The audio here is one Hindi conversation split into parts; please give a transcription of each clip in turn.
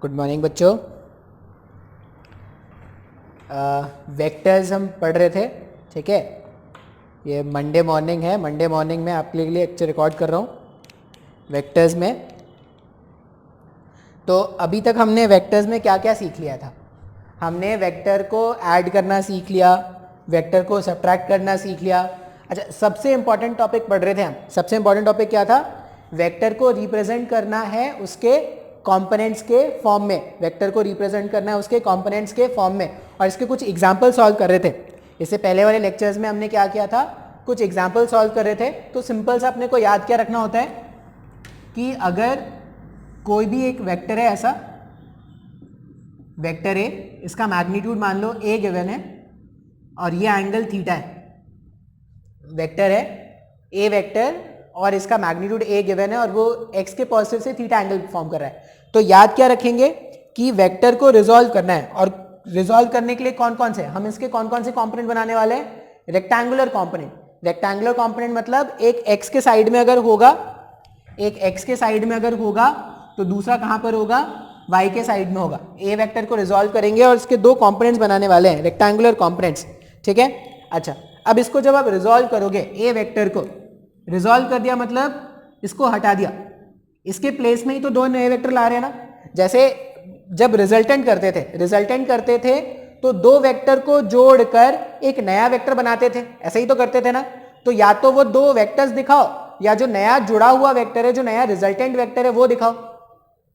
गुड मॉर्निंग बच्चों। वेक्टर्स हम पढ़ रहे थे, ठीक है। ये मंडे मॉर्निंग है। मंडे मॉर्निंग में आपके लिए लेक्चर रिकॉर्ड कर रहा हूँ वेक्टर्स में। तो अभी तक हमने वेक्टर्स में क्या क्या सीख लिया था। हमने वेक्टर को ऐड करना सीख लिया, वेक्टर को सब्ट्रैक्ट करना सीख लिया। अच्छा, सबसे इंपॉर्टेंट टॉपिक पढ़ रहे थे हम। सबसे इंपॉर्टेंट टॉपिक क्या था? वेक्टर को रिप्रेजेंट करना है उसके कंपोनेंट्स के फॉर्म में। वेक्टर को रिप्रेजेंट करना है उसके कंपोनेंट्स के फॉर्म में, और इसके कुछ एग्जांपल सॉल्व कर रहे थे। इससे पहले वाले लेक्चर्स में हमने क्या किया था, कुछ एग्जांपल सॉल्व कर रहे थे। तो सिंपल सा अपने को याद क्या रखना होता है कि अगर कोई भी एक वेक्टर है, ऐसा वेक्टर ए, इसका मैग्नीट्यूड मान लो ए गिवन है और ये एंगल थीटा है। वेक्टर है ए वेक्टर और इसका मैग्नीट्यूड ए गिवन है और वो एक्स के पॉजिटिव से थीटा एंगल फॉर्म कर रहा है। तो याद क्या रखेंगे कि वेक्टर को रिजॉल्व करना है, और रिजॉल्व करने के लिए कौन कौन से हम इसके कौन कौन से कंपोनेंट बनाने वाले हैं? Rectangular component. रेक्टेंगुलर कंपोनेंट मतलब एक एक्स के साइड में अगर होगा, एक एक्स के साइड में अगर होगा तो दूसरा कहां पर होगा? वाई के साइड में होगा। ए वेक्टर को रिजॉल्व करेंगे और इसके दो कंपोनेंट्स बनाने वाले हैं, रेक्टेंगुलर कंपोनेंट्स, ठीक है। अच्छा, अब इसको जब आप रिजॉल्व करोगे, ए वेक्टर को रिजॉल्व कर दिया मतलब इसको हटा दिया, इसके प्लेस में ही तो दो नए वेक्टर ला रहे हैं ना। जैसे जब रिजल्टेंट करते थे तो दो वेक्टर को जोड़कर एक नया वेक्टर बनाते थे, ऐसा ही तो करते थे ना। तो या तो वो दो वेक्टर्स दिखाओ या जो नया जुड़ा हुआ वेक्टर है, जो नया रिजल्टेंट वेक्टर है वो दिखाओ।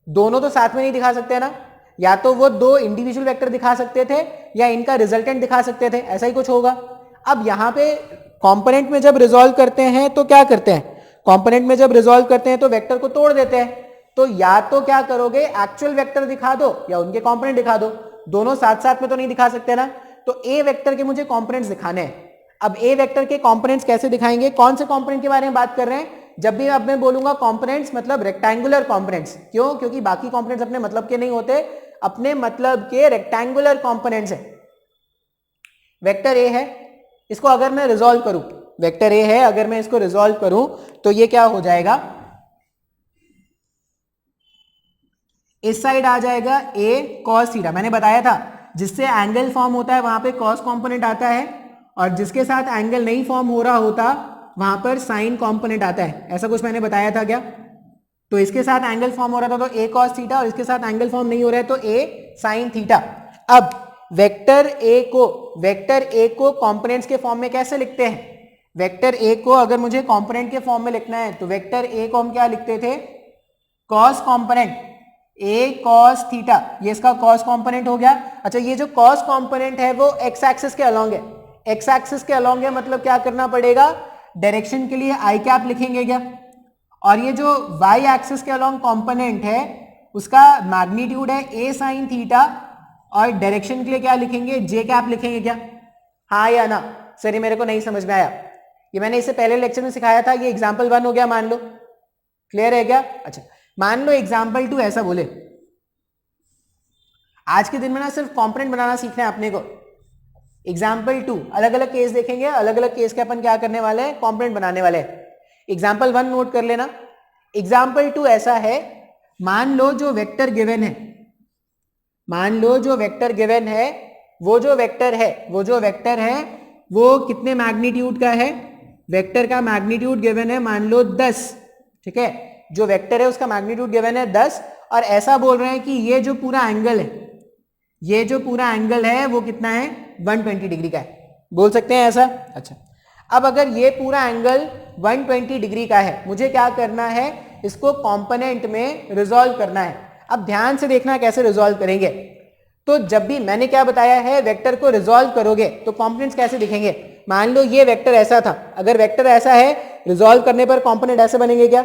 दोनों तो साथ में नहीं दिखा सकते ना। या तो वो दो इंडिविजुअल वेक्टर दिखा सकते थे या इनका रिजल्टेंट दिखा सकते थे, ऐसा ही कुछ होगा। अब यहां पे कंपोनेंट में जब रिजॉल्व करते हैं तो क्या करते हैं? कंपोनेंट में जब रिजॉल्व करते हैं तो वेक्टर को तोड़ देते हैं। तो या तो क्या करोगे, एक्चुअल वेक्टर दिखा दो या उनके कंपोनेंट दिखा दो। दोनों साथ साथ में तो नहीं दिखा सकते ना। तो ए वेक्टर के मुझे कंपोनेंट्स दिखाने हैं। अब ए वेक्टर के कंपोनेंट्स कैसे दिखाएंगे? कौन से कंपोनेंट के बारे में बात कर रहे हैं? जब भी अब मैं बोलूंगा कंपोनेंट्स मतलब रेक्टेंगुलर कंपोनेंट्स। क्यों? क्योंकि बाकी कंपोनेंट्स अपने मतलब के नहीं होते, अपने मतलब के रेक्टेंगुलर कंपोनेंट्स हैं। वेक्टर ए है, इसको अगर मैं रिजॉल्व करूं, वेक्टर ए है, अगर मैं इसको रिजॉल्व करूं तो ये क्या हो जाएगा? इस साइड आ जाएगा ए कॉस थीटा। मैंने बताया था जिससे एंगल फॉर्म होता है वहां पे कॉस कंपोनेंट आता है, और जिसके साथ एंगल नहीं फॉर्म हो रहा होता वहां पर साइन कंपोनेंट आता है। ऐसा कुछ मैंने बताया था क्या? तो इसके साथ एंगल फॉर्म हो रहा था तो ए कॉस थीटा, और इसके साथ एंगल फॉर्म नहीं हो रहा है तो ए साइन थीटा। अब वेक्टर ए को कंपोनेंट्स के फॉर्म में कैसे लिखते हैं? वेक्टर ए को अगर मुझे कंपोनेंट के फॉर्म में लिखना है तो वेक्टर ए को हम क्या लिखते थे? Cos component, A cos theta, ये इसका कॉस कंपोनेंट हो गया। अच्छा, ये जो कॉस कंपोनेंट है वो एक्स एक्सिस के अलोंग है। एक्स एक्सिस के अलोंग है मतलब क्या करना पड़ेगा? डायरेक्शन के लिए आई कैप लिखेंगे क्या? और ये जो वाई एक्सिस के अलोंग कंपोनेंट है उसका मैग्नीट्यूड है ए साइन थीटा, और डायरेक्शन के लिए क्या लिखेंगे? जे कैप लिखेंगे क्या? हाँ या ना? सर ये मेरे को नहीं समझ में आया। ये मैंने इससे पहले लेक्चर में सिखाया था, ये एग्जाम्पल 1 हो गया मान लो। क्लियर है क्या? अच्छा, मान लो एग्जाम्पल 2 ऐसा बोले। आज के दिन में ना सिर्फ कंपोनेंट बनाना सीखना है अपने को। एग्जाम्पल 2 अलग अलग केस देखेंगे, अलग अलग केस के अपन क्या करने वाले हैं? कंपोनेंट बनाने वाले हैं। एग्जाम्पल 1 नोट कर लेना। एग्जाम्पल 2 ऐसा है, मान लो जो वेक्टर गिवन है, मान लो जो वेक्टर गिवन है, वो जो वेक्टर है वो कितने मैग्नीट्यूड का है? वेक्टर का मैग्नीट्यूड गिवन है मान लो 10, ठीक है। जो वेक्टर है उसका मैग्नीट्यूड गिवन है 10, और ऐसा बोल रहे हैं कि ये जो पूरा एंगल है वो कितना है? 120 डिग्री का है। बोल सकते हैं ऐसा? अच्छा, अब अगर ये पूरा एंगल 120 डिग्री का है, मुझे क्या करना है? इसको कंपोनेंट में रिजॉल्व करना है। अब ध्यान से देखना कैसे रिजॉल्व करेंगे। तो जब भी मैंने क्या बताया है, वेक्टर को रिजॉल्व करोगे तो कंपोनेंट्स कैसे दिखेंगे? मान लो ये वेक्टर ऐसा था, अगर वेक्टर ऐसा है रिजॉल्व करने पर कंपोनेंट ऐसे बनेंगे क्या?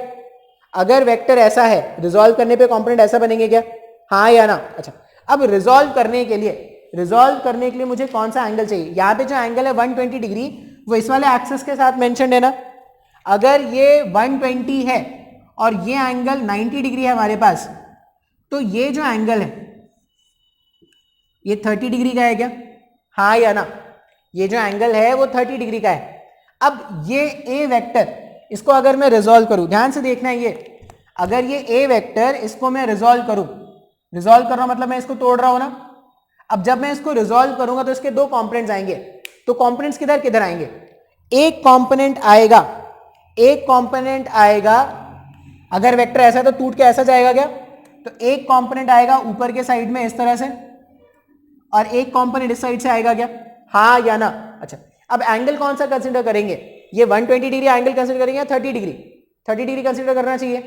अगर वेक्टर ऐसा है रिजॉल्व करने पे कंपोनेंट ऐसा बनेंगे क्या? हाँ या ना? अच्छा, अब रिजॉल्व करने के लिए मुझे कौन सा एंगल चाहिए? यहाँ पे जो एंगल है 120 डिग्री वो इस वाले एक्सिस के साथ मेंशन्ड है ना। अगर ये 120 है और ये एंगल 90 डिग्री है हमारे पास, तो ये जो एंगल है ये 30 डिग्री का है क्या? हाँ या ना? ये जो एंगल है वो 30 डिग्री का है। अब ये ए वेक्टर, इसको अगर मैं रिजॉल्व करूं, ध्यान से देखना है, ये अगर ये ए वेक्टर इसको मैं रिजॉल्व करूं रिजॉल्व कर रहा हूं मतलब मैं इसको तोड़ रहा हूं ना। अब जब मैं इसको रिजॉल्व करूंगा तो इसके दो कंपोनेंट्स आएंगे, तो कंपोनेंट्स किधर किधर आएंगे, एक कंपोनेंट आएगा अगर वेक्टर ऐसा है तो टूट के ऐसा जाएगा क्या, तो एक कंपोनेंट आएगा ऊपर के साइड में इस तरह से और एक कंपोनेंट इस साइड से आएगा क्या, हाँ या ना। अच्छा अब एंगल कौन सा कंसीडर करेंगे, ये 120 डिग्री एंगल कंसीडर करेंगे या 30 डिग्री, 30 डिग्री कंसीडर करना चाहिए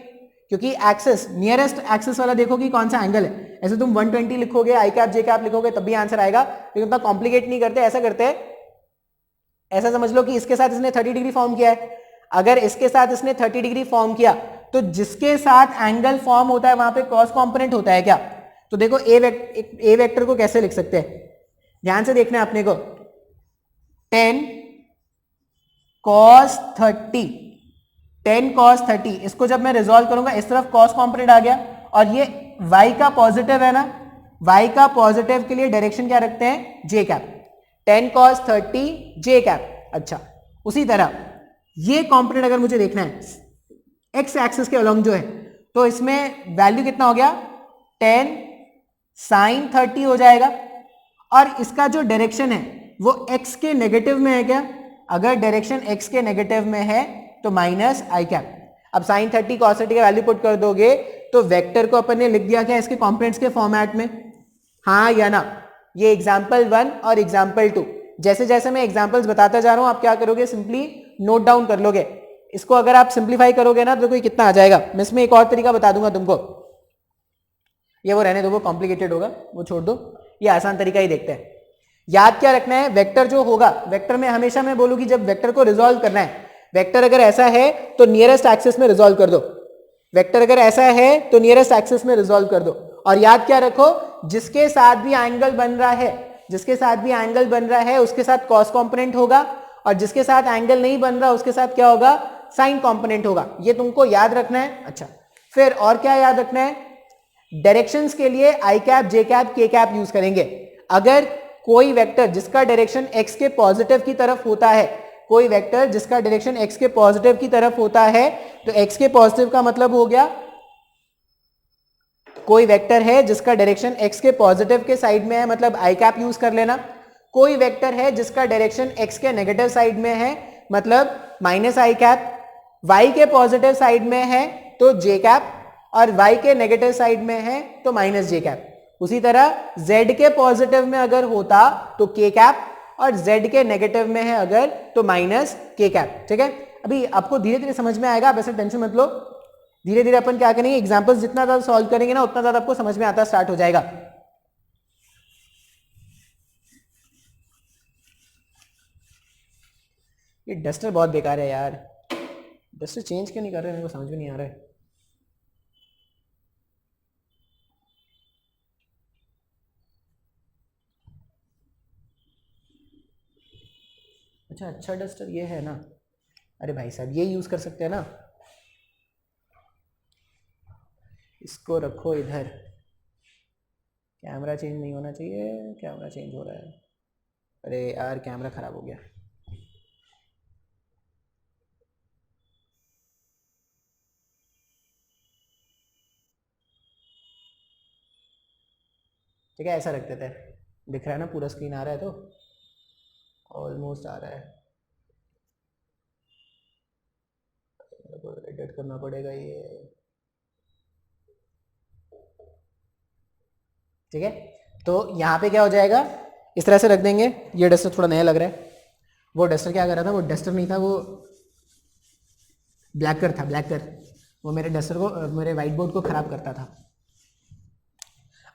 क्योंकि एक्सेस नियरेस्ट एक्सेस वाला देखो कि कौन सा एंगल है। ऐसे तुम 120 लिखोगे आई कैप जे कैप लिखोगे तब भी आंसर आएगा, लेकिन उतना कॉम्प्लिकेट नहीं करते, ऐसा करते हैं, ऐसा समझ लो कि इसके साथ इसने 30 डिग्री फॉर्म किया है, अगर इसके साथ इसने 30 डिग्री फॉर्म किया तो जिसके साथ एंगल फॉर्म होता है वहां पे कॉस कंपोनेंट होता है क्या, तो देखो ए वेक्टर को कैसे लिख सकते हैं, ध्यान से देखना है अपने को, 10 cos 30, 10 cos 30, इसको जब मैं रिजॉल्व करूंगा इस तरफ कॉस कंपोनेंट आ गया और ये y का पॉजिटिव है ना, y का पॉजिटिव के लिए डायरेक्शन क्या रखते हैं जे कैप, 10 cos 30 जे कैप। अच्छा उसी तरह ये कंपोनेंट अगर मुझे देखना है x एक्सिस के अलोंग जो है तो इसमें वैल्यू कितना हो गया 10 sin 30 हो जाएगा और इसका जो डायरेक्शन है वो x के नेगेटिव में है क्या, अगर डायरेक्शन x के नेगेटिव में है तो माइनस आई कैप। अब sin 30 cos 30 का वैल्यू पुट कर दोगे तो वेक्टर को अपन ने लिख दिया क्या इसके कंपोनेंट्स के फॉर्मेट में, हाँ या ना। ये एग्जाम्पल 1 और एग्जाम्पल 2, जैसे जैसे मैं एग्जाम्पल्स बताता जा रहा हूं आप क्या करोगे सिंपली नोट डाउन कर लोगे, इसको अगर आप सिंप्लीफाई करोगे ना तो कोई कितना आ जाएगा। मैं इसमें एक और तरीका बता दूंगा तुमको, ये वो रहने दो, वो कॉम्प्लिकेटेड होगा वो छोड़ दो, ये आसान तरीका ही देखते हैं। याद क्या रखना है, वेक्टर जो होगा, वेक्टर में हमेशा मैं बोलूंगी जब वेक्टर को रिजॉल्व करना है, वेक्टर अगर ऐसा है तो नियरेस्ट एक्सिस में रिजॉल्व कर दो, वेक्टर अगर ऐसा है तो नियरेस्ट एक्सिस में रिजॉल्व कर दो। और याद क्या रखो, जिसके साथ भी एंगल बन रहा है, जिसके साथ भी एंगल बन रहा है उसके साथ कॉस कंपोनेंट होगा और जिसके साथ एंगल नहीं बन रहा उसके साथ क्या होगा साइन कंपोनेंट होगा, ये तुमको याद रखना है। अच्छा फिर और क्या याद रखना है, डायरेक्शंस के लिए आई कैप जे कैप के कैप यूज करेंगे। अगर कोई वेक्टर जिसका डायरेक्शन x के पॉजिटिव की तरफ होता है, कोई वेक्टर जिसका डायरेक्शन x के पॉजिटिव की तरफ होता है तो x के पॉजिटिव का मतलब हो गया, कोई वेक्टर है जिसका डायरेक्शन x के पॉजिटिव के साइड में है मतलब आई कैप यूज कर लेना, कोई वेक्टर है जिसका डायरेक्शन x के नेगेटिव साइड में है मतलब माइनस आई कैप, y के पॉजिटिव साइड में है तो जे कैप और y के नेगेटिव साइड में है तो माइनस जे कैप। उसी तरह z के पॉजिटिव में अगर होता तो k कैप और z के नेगेटिव में है अगर तो माइनस k कैप। ठीक है, अभी आपको धीरे धीरे समझ में आएगा, आप ऐसे टेंशन मत लो, धीरे धीरे अपन क्या करेंगे, एग्जांपल्स जितना ज्यादा सॉल्व करेंगे ना उतना ज्यादा आपको समझ में आता स्टार्ट हो जाएगा। ये डस्टर बहुत बेकार है यार, डस्टर चेंज क्यों नहीं कर रहे, मेरे को समझ में नहीं आ रहा है। अच्छा डस्टर ये है ना, अरे भाई साहब ये यूज कर सकते हैं ना, इसको रखो इधर, कैमरा चेंज नहीं होना चाहिए, कैमरा चेंज हो रहा है, अरे यार कैमरा खराब हो गया। ठीक है ऐसा रख देते हैं, दिख रहा है ना पूरा स्क्रीन आ रहा है, तो ऑलमोस्ट आ रहा है, एडिट करना पड़ेगा ये। ठीक है तो यहाँ पे क्या हो जाएगा, इस तरह से रख देंगे। ये डस्टर थोड़ा नया लग रहा है, वो डस्टर क्या कर रहा था, वो डस्टर नहीं था, वो ब्लैकर था, ब्लैकर, वो मेरे डस्टर को, मेरे व्हाइट बोर्ड को खराब करता था।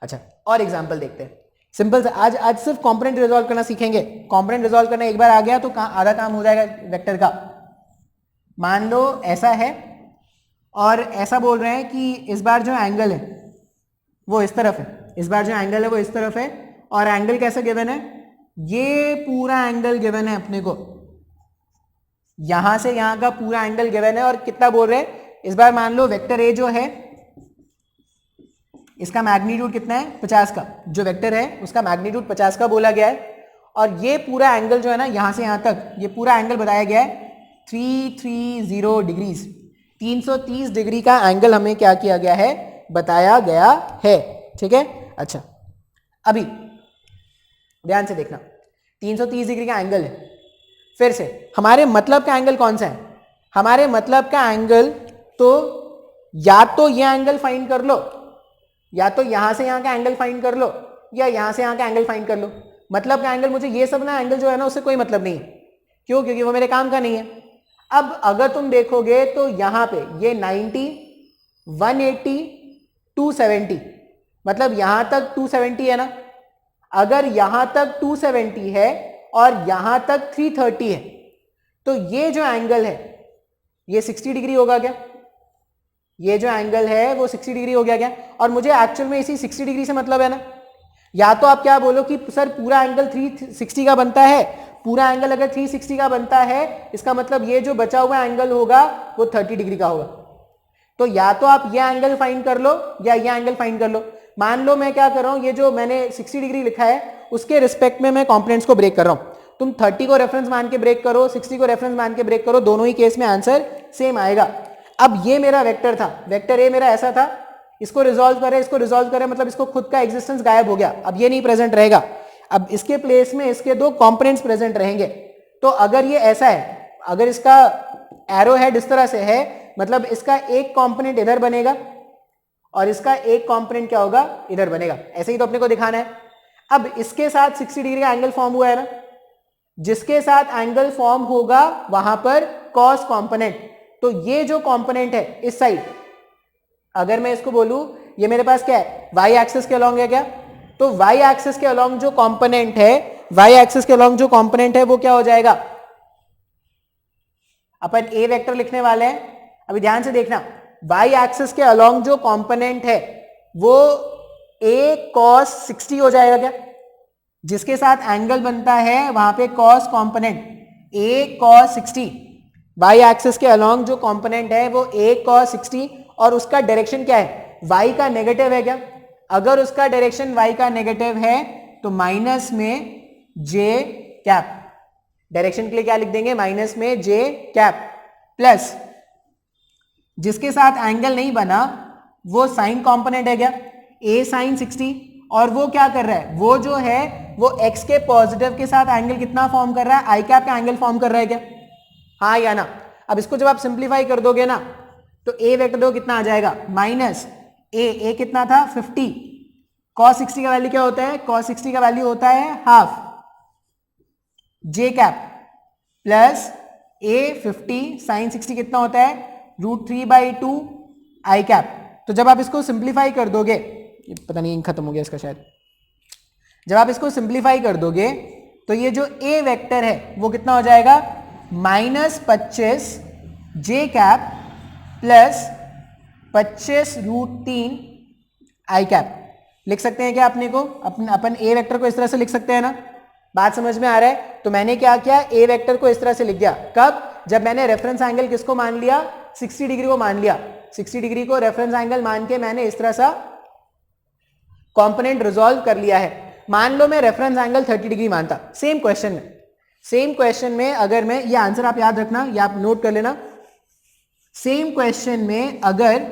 अच्छा और एग्जांपल देखते हैं, सिंपल से आज सिर्फ कंपोनेंट रिजॉल्व करना सीखेंगे। कंपोनेंट रिजॉल्व करना एक बार आ गया तो आधा काम हो जाएगा वेक्टर का। मान लो ऐसा है और ऐसा बोल रहे हैं कि इस बार जो एंगल है वो इस तरफ है, इस बार जो एंगल है वो इस तरफ है और एंगल कैसा गिवन है, ये पूरा एंगल गिवन है अपने को, यहां से यहां का पूरा एंगल गिवन है और कितना बोल रहे हैं, इस बार मान लो वेक्टर ए जो है इसका मैग्नीट्यूड कितना है 50 का, जो वेक्टर है उसका मैग्नीट्यूड 50 का बोला गया है और ये पूरा एंगल जो है ना यहां से यहां तक ये पूरा एंगल बताया गया है 330 डिग्रीज, 330 डिग्री का एंगल हमें क्या किया गया है, बताया गया है। ठीक है। अच्छा, अभी ध्यान से देखना, 330 डिग्री का एंगल है। फिर से हमारे मतलब का एंगल कौन सा है? हमारे मतलब का एंगल तो या तो ये एंगल फाइंड कर लो, या तो यहां से यहां का एंगल फाइंड कर लो, या यहां से यहां का एंगल फाइंड कर लो। मतलब का एंगल, मुझे ये सब ना एंगल जो है ना उससे कोई मतलब नहीं है। क्यों? क्योंकि वो मेरे काम का नहीं है। अब अगर तुम देखोगे तो यहां पे ये 90, 180, 270, मतलब यहां तक 270 है ना। अगर यहां तक 270 है और यहां तक 330 है, तो ये जो एंगल है ये 60 डिग्री होगा क्या? ये जो एंगल है वो 60 डिग्री हो गया क्या? और मुझे एक्चुअल में इसी 60 डिग्री से मतलब है ना। या तो आप क्या बोलो कि सर पूरा एंगल 360 का बनता है, पूरा एंगल अगर 360 का बनता है इसका मतलब ये जो बचा हुआ एंगल होगा वो 30 डिग्री का होगा। तो या तो आप ये एंगल फाइंड कर लो या ये एंगल फाइंड कर लो। मान लो मैं क्या कर रहा हूं, ये जो मैंने 60 डिग्री लिखा है उसके रिस्पेक्ट में मैं कंपोनेंट्स को ब्रेक कर रहा हूं। तुम 30 को रेफरेंस मान के ब्रेक करो, 60 को रेफरेंस मान के ब्रेक करो, दोनों ही केस में आंसर सेम आएगा। अब ये मेरा वेक्टर था, वेक्टर ए मेरा ऐसा था, इसको रिजॉल्व करे, इसको रिजॉल्व करे, मतलब इसको खुद का एग्जिस्टेंस गायब हो गया, अब ये नहीं प्रेजेंट रहेगा। अब इसके प्लेस में इसके दो कंपोनेंट्स प्रेजेंट रहेंगे। तो अगर ये ऐसा है, अगर इसका एरो हेड इस तरह से है, मतलब इसका एक कंपोनेंट इधर बनेगा और इसका एक कंपोनेंट क्या होगा, इधर बनेगा। ऐसे ही तो अपने को दिखाना है। अब इसके साथ 60 डिग्री का एंगल फॉर्म हुआ है ना, जिसके साथ एंगल फॉर्म होगा वहां पर कॉस कंपोनेंट। तो ये जो कंपोनेंट है इस साइड, अगर मैं इसको बोलूं ये मेरे पास क्या है, वाई एक्सिस के अलोंग है क्या? तो वाई एक्सिस के अलोंग जो कंपोनेंट है, वाई एक्सिस के अलोंग जो कंपोनेंट है वो क्या हो जाएगा? अपन ए वेक्टर लिखने वाले हैं। अभी ध्यान से देखना, वाई एक्सिस के अलोंग जो कंपोनेंट है वो ए कॉस 60 हो जाएगा क्या? जिसके साथ एंगल बनता है वहां पे cos component A cos 60, Y axis के अलोंग जो कंपोनेंट है वो ए कॉस 60, और उसका डायरेक्शन क्या है, वाई का नेगेटिव है क्या? अगर उसका डायरेक्शन वाई का नेगेटिव है तो माइनस में जे कैप, डायरेक्शन के लिए क्या लिख देंगे, माइनस में जे कैप, प्लस जिसके साथ एंगल नहीं बना वो साइन कंपोनेंट है क्या, ए साइन 60, और वो क्या कर रहा है, वो जो है वो x के पॉजिटिव के साथ एंगल कितना फॉर्म कर रहा है, आई कैप का एंगल फॉर्म कर रहा है क्या? हाँ या ना? अब इसको जब आप सिंप्लीफाई कर दोगे ना तो ए वेक्टर दो कितना आ जाएगा, माइनस ए कितना था 50, cos 60 का वैल्यू क्या होता है, cos 60 का वैल्यू होता है हाफ जे कैप, प्लस ए 50 साइन 60 कितना होता है, √3/2 आई कैप। तो जब आप इसको सिंप्लीफाई कर दोगे, पता नहीं खत्म हो गया इसका शायद, जब आप इसको सिंप्लीफाई कर दोगे तो ये जो ए वेक्टर है वो कितना हो जाएगा, -25 जे कैप प्लस 25√3 आई कैप। लिख सकते हैं क्या अपने को, अपन ए वेक्टर को इस तरह से लिख सकते हैं ना? बात समझ में आ रहा है? तो मैंने क्या किया, ए वेक्टर को इस तरह से लिख दिया। कब? जब मैंने रेफरेंस एंगल किसको मान लिया, 60 डिग्री को मान लिया। 60 डिग्री को रेफरेंस एंगल मान के मैंने इस तरह सा कंपोनेंट रिजॉल्व कर लिया है। मान लो मैं रेफरेंस एंगल 30 डिग्री मानता, सेम क्वेश्चन में अगर मैं, ये आंसर आप याद रखना, ये आप नोट कर लेना, सेम क्वेश्चन में अगर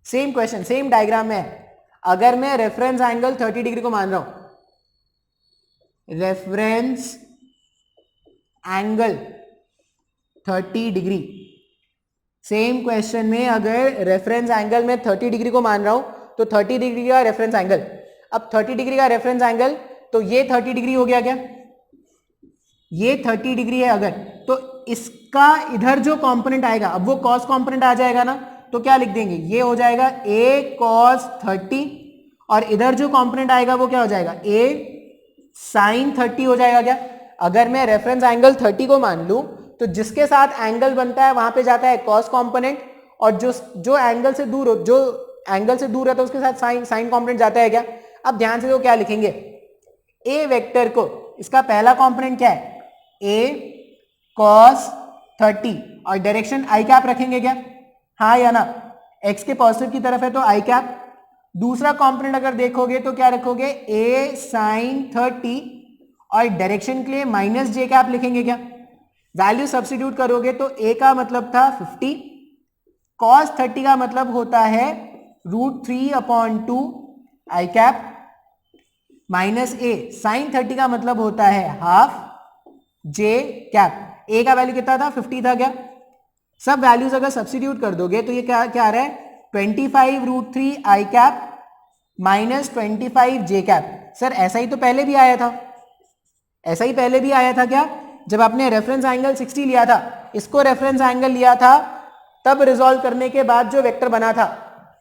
सेम क्वेश्चन सेम डायग्राम में अगर मैं रेफरेंस एंगल 30 डिग्री को मान रहा हूं, reference angle 30 degree, same question में अगर रेफरेंस एंगल में 30 डिग्री को मान रहा हूं तो 30 डिग्री का रेफरेंस एंगल, अब 30 डिग्री का रेफरेंस एंगल तो ये 30 डिग्री हो गया क्या, ये 30 डिग्री है अगर, तो इसका इधर जो कंपोनेंट आएगा, अब वो कॉस कंपोनेंट आ जाएगा ना, तो क्या लिख देंगे, ये हो जाएगा a cos 30, और इधर जो कंपोनेंट आएगा वो क्या हो जाएगा, a sin 30 हो जाएगा क्या? अगर मैं रेफरेंस एंगल 30 को मान लूं तो जिसके साथ एंगल बनता है वहां पे जाता है कॉस कंपोनेंट, और जो एंगल से दूर रहता है उसके साथ साइन कंपोनेंट जाता है क्या? अब ध्यान से तो क्या लिखेंगे, ए वेक्टर को इसका पहला कंपोनेंट क्या है, a cos 30, और डायरेक्शन आई कैप रखेंगे क्या, हाँ या ना? x के पॉजिटिव की तरफ है तो आई कैप। दूसरा कंपोनेंट अगर देखोगे तो क्या रखोगे, a sin 30, और डायरेक्शन के लिए माइनस जे कैप लिखेंगे क्या? वैल्यू सब्स्टिट्यूट करोगे तो a का मतलब था 50, cos 30 का मतलब होता है √3/2 आई कैप माइनस a, sin 30 का मतलब होता है हाफ j कैप। a का वैल्यू कितना था 50 था क्या, सब वैल्यूज अगर सब्स्टिट्यूट कर दोगे तो ये क्या क्या आ रहा है 25√3 I cap minus 25 j cap. Sir ऐसा ही तो पहले भी आया था, ऐसा ही पहले भी आया था क्या, जब आपने रेफरेंस एंगल 60 लिया था, इसको रेफरेंस एंगल लिया था, तब रिजॉल्व करने के बाद जो वेक्टर बना था,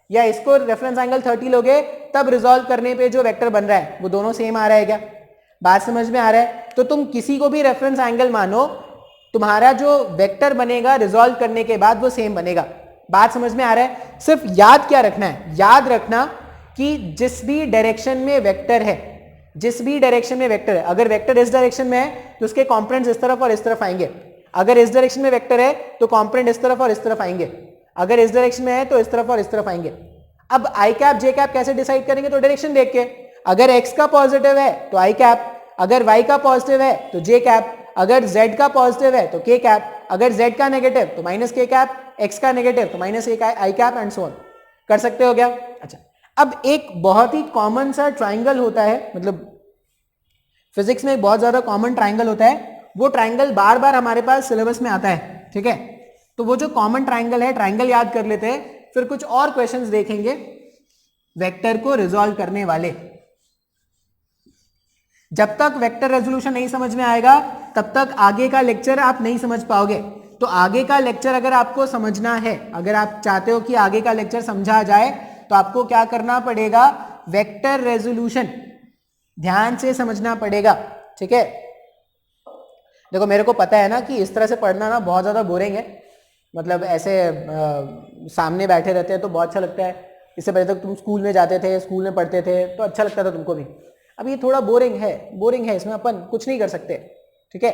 या इसको रेफरेंस एंगल 30 लोगे तब रिजॉल्व करने पे जो वेक्टर बन रहा है वो दोनों सेम आ रहा है क्या, बात समझ में आ रहा है। तो तुम किसी को भी रेफरेंस एंगल मानो, तुम्हारा जो वेक्टर बनेगा रिजॉल्व करने के बाद वो सेम बनेगा, बात समझ में आ रहा है। सिर्फ याद क्या रखना है, याद रखना कि जिस भी डायरेक्शन में वेक्टर है, जिस भी डायरेक्शन में वेक्टर है, अगर वेक्टर इस डायरेक्शन में है तो उसके कॉम्पोनेंट्स इस तरफ और इस तरफ आएंगे, अगर इस डायरेक्शन में वेक्टर है तो कॉम्पोनेंट इस तरफ और इस तरफ आएंगे, अगर इस डायरेक्शन में है तो इस तरफ और इस तरफ आएंगे। अब आई कैप जे कैप कैसे डिसाइड करेंगे, तो डायरेक्शन देख के, अगर एक्स का पॉजिटिव है तो आई कैप, अगर वाई का पॉजिटिव है तो जे कैप, अगर z का पॉजिटिव है तो k कैप, अगर z का नेगेटिव तो माइनस k कैप, x का नेगेटिव तो minus I cap and so on. कर सकते हो क्या। अच्छा, अब एक बहुत ही कॉमन सा ट्राइंगल होता है, मतलब फिजिक्स में एक बहुत ज्यादा कॉमन ट्राइंगल होता है, वो ट्राइंगल बार बार हमारे पास सिलेबस में आता है, ठीक है। तो वो जो कॉमन ट्राइंगल है, ट्राइंगल याद कर लेते हैं, फिर कुछ और क्वेश्चंस देखेंगे वेक्टर को रिजॉल्व करने वाले। जब तक वेक्टर रेजोल्यूशन नहीं समझ में आएगा तब तक आगे का लेक्चर आप नहीं समझ पाओगे। तो आगे का लेक्चर अगर आपको समझना है, अगर आप चाहते हो कि आगे का लेक्चर समझा जाए, तो आपको क्या करना पड़ेगा, वेक्टर रेजोल्यूशन ध्यान से समझना पड़ेगा, ठीक है। देखो मेरे को पता है ना कि इस तरह से पढ़ना ना बहुत ज्यादा बोरिंग है, मतलब ऐसे सामने बैठे रहते हैं तो बहुत अच्छा लगता है। इससे पहले तक तुम स्कूल में जाते थे, स्कूल में पढ़ते थे तो अच्छा लगता था तुमको भी। अब ये थोड़ा बोरिंग है, इसमें अपन कुछ नहीं कर सकते, ठीक है।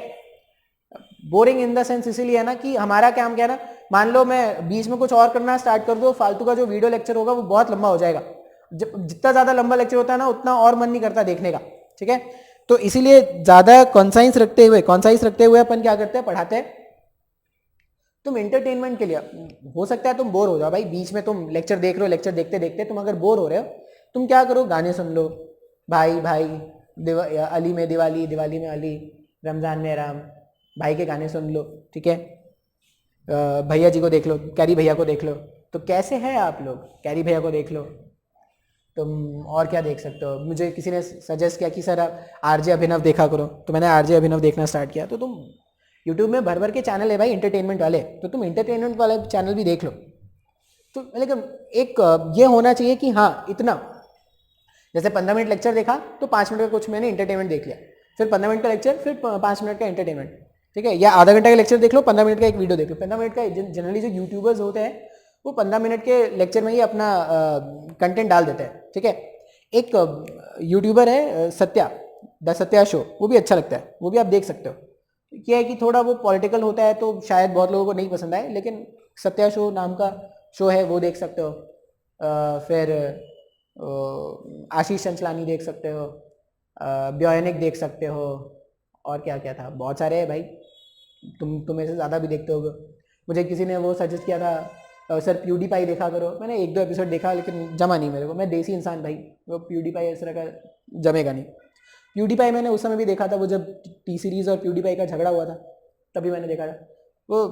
बोरिंग इन द सेंस इसीलिए है ना कि हमारा काम क्या है ना, मान लो मैं बीच में कुछ और करना स्टार्ट कर दूं, फालतू का जो वीडियो लेक्चर होगा वो बहुत लंबा हो जाएगा। जितना ज्यादा लंबा लेक्चर होता है ना उतना और मन नहीं करता देखने का, ठीक है। तो इसीलिए ज्यादा कॉन्साइंस रखते हुए अपन क्या करते हैं, पढ़ाते हैं। तुम एंटरटेनमेंट के लिए, हो सकता है तुम बोर हो जाओ भाई, बीच में तुम लेक्चर देख रहे हो, लेक्चर देखते देखते तुम अगर बोर हो रहे हो, तुम क्या करो, गाने सुन लो, भाई भाई अली में दिवाली, दिवाली में अली, रमजान में राम, भाई के गाने सुन लो, ठीक है। भैया जी को देख लो, कैरी भैया को देख लो। तो कैसे हैं आप लोग, कैरी भैया को देख लो। तुम और क्या देख सकते हो, मुझे किसी ने सजेस्ट किया कि सर आप आरजे अभिनव देखा करो, तो मैंने आरजे अभिनव देखना स्टार्ट किया। तो तुम यूट्यूब में भर भर के चैनल है भाई एंटरटेनमेंट वाले, तो तुम एंटरटेनमेंट वाले चैनल भी देख लो। तो लेकिन एक ये होना चाहिए कि हाँ इतना, जैसे 15 मिनट लेक्चर देखा तो 5 मिनट का कुछ मैंने एंटरटेनमेंट देख लिया, फिर 15 मिनट का लेक्चर, फिर 5 मिनट का एंटरटेनमेंट, ठीक है। या आधा घंटा का लेक्चर देख लो, 15 मिनट का एक वीडियो देख लो। 15 मिनट का जनरली जो यूट्यूबर्स होते हैं वो 15 मिनट के लेक्चर में ही अपना कंटेंट डाल देते हैं, ठीक है। एक यूट्यूबर है सत्या, द सत्या शो, वो भी अच्छा लगता है, वो भी आप देख सकते हो। क्या है कि थोड़ा वो पॉलिटिकल होता है तो शायद बहुत लोगों को नहीं पसंद आए, लेकिन सत्या शो नाम का शो है वो देख सकते हो। फिर आशीष चंचलानी देख सकते हो, ब्योनिक देख सकते हो, और क्या क्या था, बहुत सारे हैं भाई, तुम ऐसे ज़्यादा भी देखते होगे। मुझे किसी ने वो सजेस्ट किया था सर प्यूडीपाई देखा करो, मैंने 1-2 एपिसोड देखा लेकिन जमा नहीं मेरे को, मैं देसी इंसान भाई, वो प्यूडीपाई इस तरह का जमेगा नहीं। प्यूडीपाई मैंने उस समय भी देखा था, वो जब टी सीरीज और प्यूडीपाई का झगड़ा हुआ था तभी मैंने देखा था। वो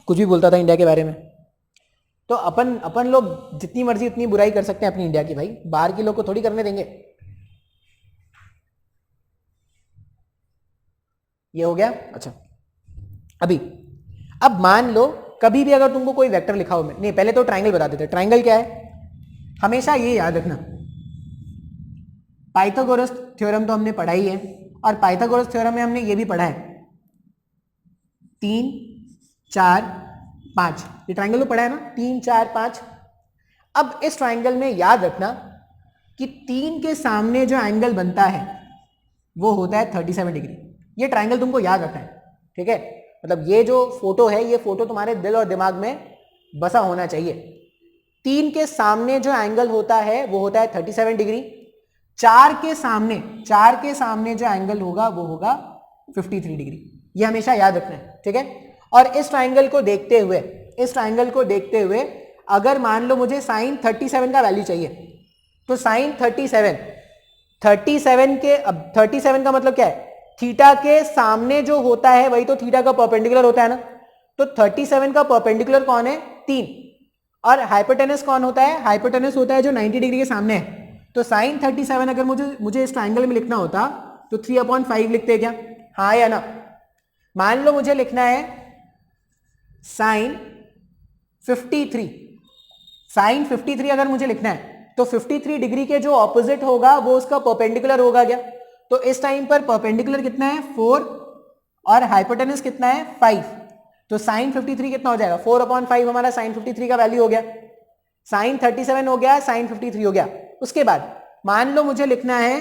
कुछ भी बोलता था इंडिया के बारे में। तो अपन लोग जितनी मर्जी उतनी बुराई कर सकते हैं अपनी इंडिया की, भाई बाहर के लोग को थोड़ी करने देंगे। ये हो गया। अच्छा अब मान लो कभी भी अगर तुमको कोई वेक्टर लिखा हो, नहीं पहले तो ट्राइंगल बता देते। ट्राइंगल क्या है, हमेशा ये याद रखना, पाइथागोरस थ्योरम तो हमने पढ़ा ही है, और पाइथागोरस थ्योरम में हमने ये भी पढ़ा है 3, 4, 5, ये ट्राइंगल तो पढ़ा है ना, 3, 4, 5। अब इस ट्राइंगल में याद रखना कि 3 के सामने जो एंगल बनता है वो होता है 37 डिग्री। ये ट्राइंगल तुमको याद रखना है, ठीक है। मतलब ये जो फोटो है, ये फोटो तुम्हारे दिल और दिमाग में बसा होना चाहिए। 3 के सामने जो एंगल होता है वो होता है 37 डिग्री। 4 के सामने जो एंगल होगा वो होगा 53 डिग्री। ये हमेशा याद रखना है, ठीक है। और इस ट्राइंगल को देखते हुए अगर मान लो मुझे साइन 37 का वैल्यू चाहिए, तो साइन 37 के, अब 37 का मतलब क्या है, थीटा के सामने जो होता है वही तो थीटा का परपेंडिकुलर होता है ना। तो 37 का परपेंडिकुलर कौन है, 3, और हाइपोटेनस कौन होता है, हाइपोटेनस होता है जो 90 डिग्री के सामने है। तो साइन 37 अगर मुझे इस ट्राइंगल में लिखना होता तो 3/5 लिखते क्या, हाँ या ना। मान लो मुझे लिखना है साइन 53 अगर मुझे लिखना है तो 53 डिग्री के जो ऑपोजिट होगा वो उसका परपेंडिकुलर होगा क्या। तो इस टाइम पर परपेंडिकुलर कितना है, 4, और हाइपोटेनस कितना है, 5। तो साइन 53 कितना हो जाएगा, 4/5 हमारा साइन 53 का वैल्यू हो गया। साइन 37 हो गया, साइन 53 हो गया। उसके बाद मान लो मुझे लिखना है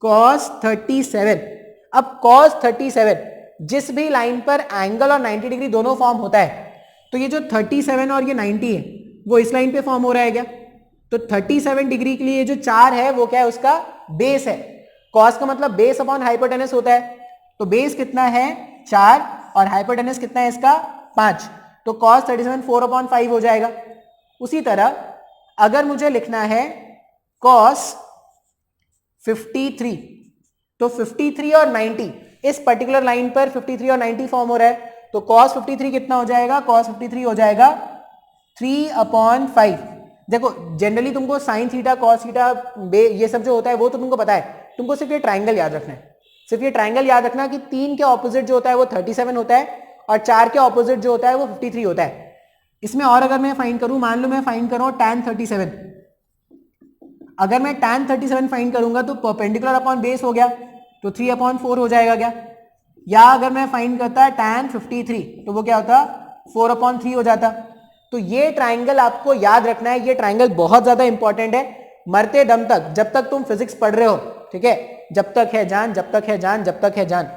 cos 37। अब cos 37 जिस भी लाइन पर एंगल और 90 डिग्री दोनों फॉर्म होता है, तो ये जो 37 और ये 90 है वो इस लाइन पे फॉर्म हो रहा है क्या। तो 37 डिग्री के लिए जो 4 है वो क्या है, उसका बेस है। cos का मतलब बेस अपॉन हाइपोटेनस होता है, तो बेस कितना है, 4, और हाइपोटेनस कितना है इसका, 5। तो cos 37 4/5 हो जाएगा। उसी तरह अगर मुझे लिखना है cos 53, तो 53 और 90 इस पर्टिकुलर लाइन पर 53 और 90 फॉर्म हो रहा है, तो cos 53 कितना हो जाएगा, cos 53 हो जाएगा 3/5। देखो जनरली तुमको साइन थीटा, कॉस थीटा, ये सब जो होता है वो तो तुमको पता है, तुमको सिर्फ ये ट्राइंगल याद रखना है। सिर्फ ये ट्राइंगल याद रखना कि 3 के ऑपोजिट जो होता है वो 37 होता है और 4 के ऑपोजिट जो होता है वो 53 होता है। इसमें और अगर मैं फाइंड करूं, मान लो मैं फाइंड करूं tan 37, अगर मैं tan 37 फाइंड करूंगा तो परपेंडिकुलर अपॉन बेस हो गया, तो 3/4 हो जाएगा क्या। या अगर मैं फाइंड करता tan 53 तो वो क्या होता, 4/3 हो जाता। तो ये ट्राइंगल आपको याद रखना है, ये ट्राइंगल बहुत ज्यादा इंपॉर्टेंट है मरते दम तक, जब तक तुम फिजिक्स पढ़ रहे हो, ठीक है। जब तक है जान, जब तक है जान, जब तक है जान,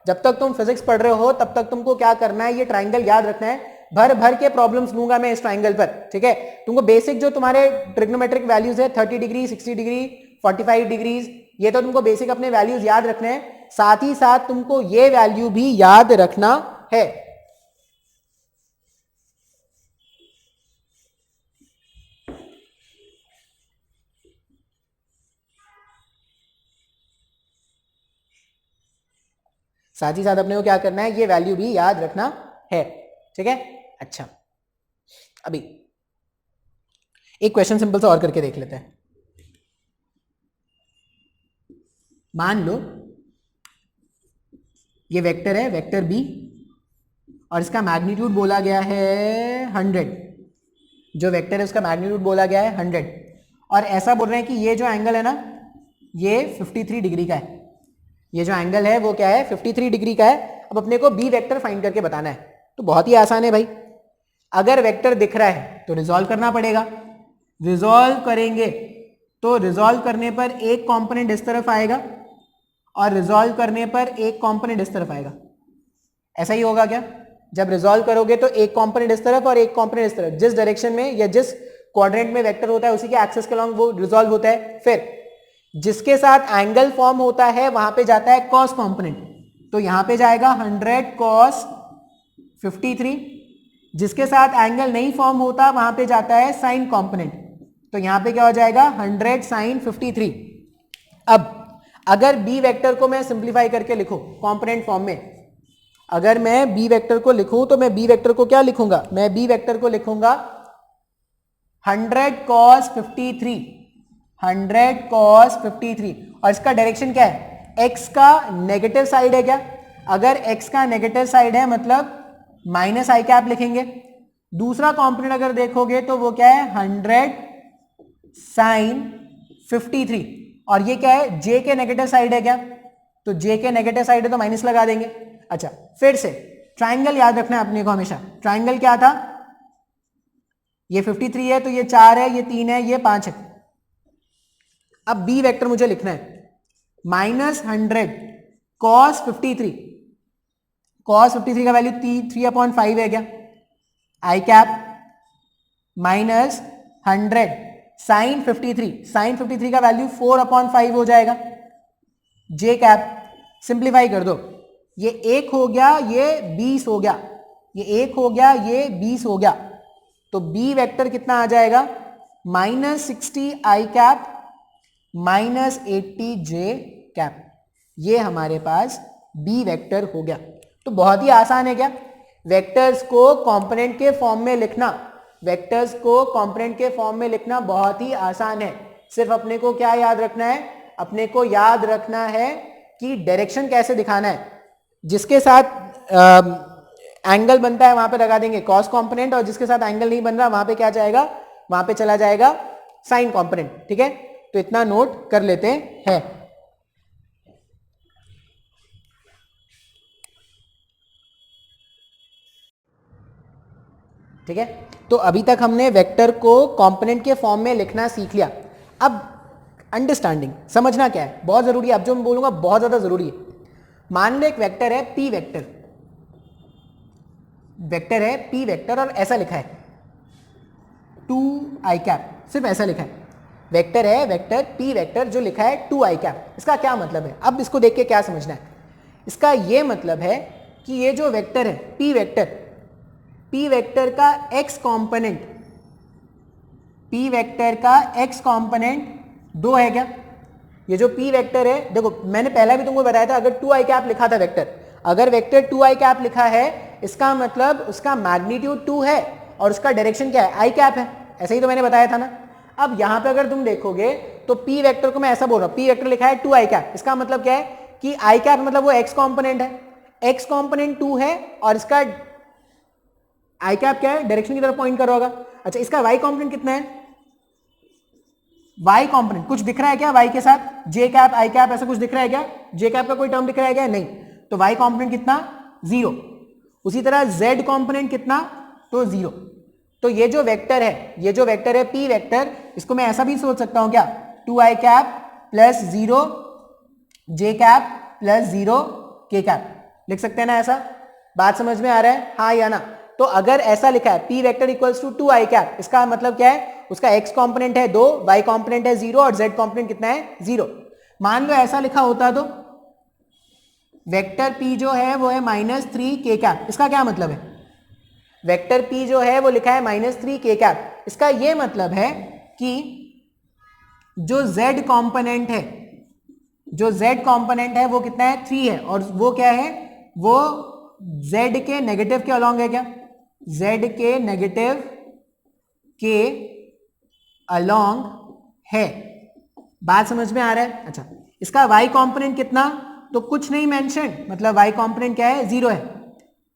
जब तक तुम फिजिक्स पढ़ रहे हो तब तक तुमको क्या करना है, ये ट्राइंगल याद रखना है। भर भर के प्रॉब्लम्स लूंगा मैं इस ट्राइंगल पर, ठीक है। तुमको बेसिक जो तुम्हारे ट्रिग्नोमेट्रिक वैल्यूज है 30 डिग्री, 60 डिग्री, 45 डिग्रीज, ये तो तुमको बेसिक अपने वैल्यूज याद रखने हैं। साथ ही साथ तुमको ये वैल्यू भी याद रखना है। साथ ही साथ अपने को क्या करना है, ये वैल्यू भी याद रखना है, ठीक है। अच्छा, अभी एक क्वेश्चन सिंपल सा और करके देख लेते हैं। मान लो ये वेक्टर है, वेक्टर बी, और इसका मैग्नीट्यूड बोला गया है 100। जो वेक्टर है उसका मैग्नीट्यूड बोला गया है 100, और ऐसा बोल रहे हैं कि ये जो एंगल है ना ये 53 डिग्री का है। ये जो एंगल है वो क्या है, 53 डिग्री का है। अब अपने को बी वेक्टर फाइंड करके बताना है, तो बहुत ही आसान है भाई। अगर वेक्टर दिख रहा है तो रिजॉल्व करना पड़ेगा। रिजॉल्व करेंगे तो रिजॉल्व करने पर एक कंपोनेंट इस तरफ आएगा और रिजॉल्व करने पर एक कंपोनेंट इस तरफ आएगा। ऐसा ही होगा क्या, जब रिजॉल्व करोगे तो एक कंपोनेंट इस तरफ और एक कंपोनेंट इस तरफ, जिस डायरेक्शन में या जिस क्वाड्रेंट में वेक्टर होता है उसी के एक्सिस के अलॉन्ग वो रिजॉल्व होता है। फिर जिसके साथ एंगल फॉर्म होता है वहां पे जाता है कॉस कंपोनेंट, तो यहां पे जाएगा 100 cos 53। जिसके साथ एंगल नहीं फॉर्म होता वहां पे जाता है साइन कंपोनेंट, तो यहां पे क्या हो जाएगा 100 sin 53। अब अगर बी वेक्टर को मैं सिंप्लीफाई करके लिखूं कंपोनेंट फॉर्म में, अगर मैं बी वेक्टर को लिखूं तो मैं बी वेक्टर को क्या लिखूंगा, मैं बी वेक्टर को लिखूंगा 100 cos 53, 100 cos 53, और इसका डायरेक्शन क्या है, x का नेगेटिव साइड है क्या। अगर x का नेगेटिव साइड है मतलब माइनस आई कैप लिखेंगे। दूसरा कंपोनेंट अगर देखोगे तो वो क्या है 100 sin 53, और ये क्या है j के नेगेटिव साइड है क्या, तो j के नेगेटिव साइड है तो माइनस लगा देंगे। अच्छा, फिर से ट्राइंगल याद रखना है अपने को हमेशा। ट्राइंगल क्या था, ये 53 है तो ये 4 है, ये 3 है, ये 5 है। अब बी वेक्टर मुझे लिखना है -100 cos 53, cos 53 का वैल्यू 3/5 है क्या, आई कैप माइनस 100 sin 53, sin 53 का वैल्यू 4/5 हो जाएगा, जे कैप। सिंप्लीफाई कर दो ये 1 हो गया, ये 20 हो गया, ये 1 हो गया, ये 20 हो गया, तो बी वेक्टर कितना आ जाएगा, -60 आई कैप -80 जे कैप। ये हमारे पास बी वेक्टर हो गया। तो बहुत ही आसान है क्या, वेक्टर्स को कंपोनेंट के फॉर्म में लिखना, वेक्टर्स को कंपोनेंट के फॉर्म में लिखना बहुत ही आसान है। सिर्फ अपने को क्या याद रखना है, अपने को याद रखना है कि डायरेक्शन कैसे दिखाना है, जिसके साथ एंगल बनता है वहां पे लगा देंगे कॉस कंपोनेंट, और जिसके साथ एंगल नहीं बन रहा वहां पे क्या जाएगा, वहां पे चला जाएगा साइन कंपोनेंट। ठीक है, तो इतना नोट कर लेते हैं। ठीक है, तो अभी तक हमने वेक्टर को कंपोनेंट के फॉर्म में लिखना सीख लिया। अब अंडरस्टैंडिंग, समझना क्या है, बहुत जरूरी है। अब जो मैं बोलूंगा बहुत ज्यादा जरूरी है। मान लो एक वेक्टर है पी वेक्टर, वेक्टर है पी वेक्टर और ऐसा लिखा है 2 आई कैप, सिर्फ ऐसा लिखा है। वेक्टर है वेक्टर पी वेक्टर जो लिखा है 2 आई कैप। इसका क्या मतलब है, अब इसको देख के क्या समझना है, इसका ये मतलब है कि ये जो वेक्टर है पी वेक्टर, पी वेक्टर का एक्स कंपोनेंट, पी वेक्टर का एक्स कंपोनेंट 2 है क्या। ये जो पी वेक्टर है, देखो मैंने पहले भी तुमको बताया था, अगर 2 आई कैप लिखा था वेक्टर, अगर वेक्टर 2 आई कैप लिखा है इसका मतलब उसका मैग्नीट्यूड 2 है और उसका डायरेक्शन क्या है, आई कैप है। ऐसा ही तो मैंने बताया था ना। अब यहां पे अगर तुम देखोगे तो पी वेक्टर को मैं ऐसा बोल रहा हूं, पी वेक्टर लिखा है 2 आई कैप, इसका मतलब क्या है कि आई कैप मतलब वो एक्स कंपोनेंट है, एक्स कंपोनेंट 2 है और इसका आई कैप क्या है, डायरेक्शन की तरफ पॉइंट कर रहा होगा। अच्छा, इसका वाई कंपोनेंट कितना है, वाई कंपोनेंट कुछ दिख रहा है क्या वाई के साथ, जे कैप आई कैप ऐसा कुछ दिख रहा है क्या, जे कैप का कोई टर्म दिख रहा है क्या, नहीं, तो वाई कंपोनेंट कितना 0। उसी तरह जेड कंपोनेंट कितना, तो 0। तो ये जो वेक्टर है, ये जो वेक्टर है पी वेक्टर, इसको मैं ऐसा भी सोच सकता हूं क्या, 2 I cap plus 0 J cap plus 0 के कैप, लिख सकते हैं ना ऐसा। बात समझ में आ रहा है, हाँ या ना। तो अगर ऐसा लिखा है P vector equals to 2 I cap, इसका मतलब क्या है, उसका एक्स कंपोनेंट है 2, वाई कंपोनेंट है 0 और जेड कंपोनेंट कितना है 0। मान लो ऐसा लिखा होता तो वेक्टर पी जो है वो है -3 के कैप, इसका क्या मतलब है, वेक्टर पी जो है वो लिखा है -3 के कैप, इसका ये मतलब है कि जो जेड कंपोनेंट है, जो जेड कंपोनेंट है वो कितना है 3 है, और वो क्या है, वो जेड के नेगेटिव के अलोंग है क्या, जेड के नेगेटिव के अलोंग है। बात समझ में आ रहा है। अच्छा, इसका वाई कंपोनेंट कितना, तो कुछ नहीं मेंशन, मतलब वाई कंपोनेंट क्या है 0 है,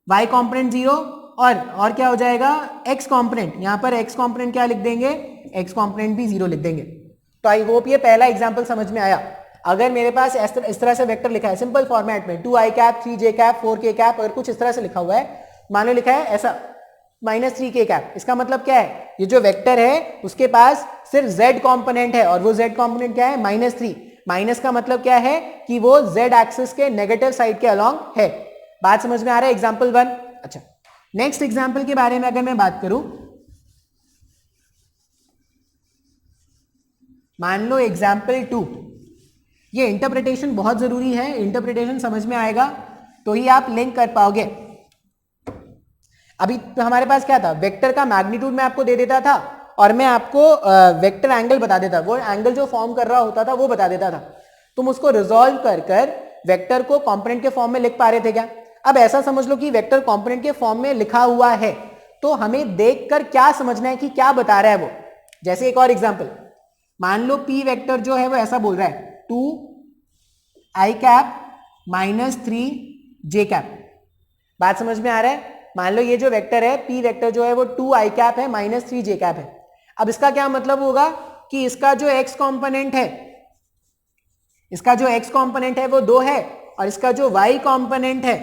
वाई कंपोनेंट 0 और क्या हो जाएगा एक्स कंपोनेंट, यहां पर एक्स कंपोनेंट क्या लिख देंगे, एक्स कंपोनेंट भी 0 लिख देंगे। तो आई होप ये पहला एग्जांपल समझ में आया। अगर मेरे पास इस तरह से वेक्टर लिखा है सिंपल फॉर्मेट में 2 आई कैप 3 जे कैप 4 के कैप, अगर कुछ इस तरह से लिखा हुआ है, मान लो लिखा है ऐसा -3 के कैप, इसका मतलब क्या है, ये जो वेक्टर है उसके पास सिर्फ z कंपोनेंट है और वो z कंपोनेंट क्या है -3। माइनस का मतलब क्या है कि वो z एक्सिस के नेगेटिव साइड के अलोंग है। बात समझ में आ रहा है, एग्जांपल 1। अच्छा, नेक्स्ट एग्जांपल के बारे में अगर मैं बात करूं, मान लो एग्जांपल 2। ये इंटरप्रिटेशन बहुत जरूरी है, इंटरप्रिटेशन समझ में आएगा तो ही आप लिंक कर पाओगे। अभी तो हमारे पास क्या था, वेक्टर का मैग्नीट्यूड मैं आपको दे देता था और मैं आपको वेक्टर एंगल बता देता, वो एंगल जो फॉर्म कर रहा होता था वो बता देता था। तुम उसको रिजॉल्व कर कर वेक्टर को कंपोनेंट के फॉर्म में लिख पा रहे थे क्या। अब ऐसा समझ लो कि वेक्टर कंपोनेंट के फॉर्म में लिखा हुआ है, तो हमें देखकर क्या समझना है कि क्या बता रहा है वो। जैसे एक और एग्जांपल, मान लो पी वेक्टर जो है वो ऐसा बोल रहा है 2 आई कैप -3 जे कैप। बात समझ में आ रहा है। मान लो ये जो वेक्टर है पी वेक्टर जो है वो 2 आई कैप है -3 जे कैप है। अब इसका क्या मतलब होगा कि इसका जो एक्स कंपोनेंट है, इसका जो एक्स कंपोनेंट है वो 2 है और इसका जो वाई कंपोनेंट है,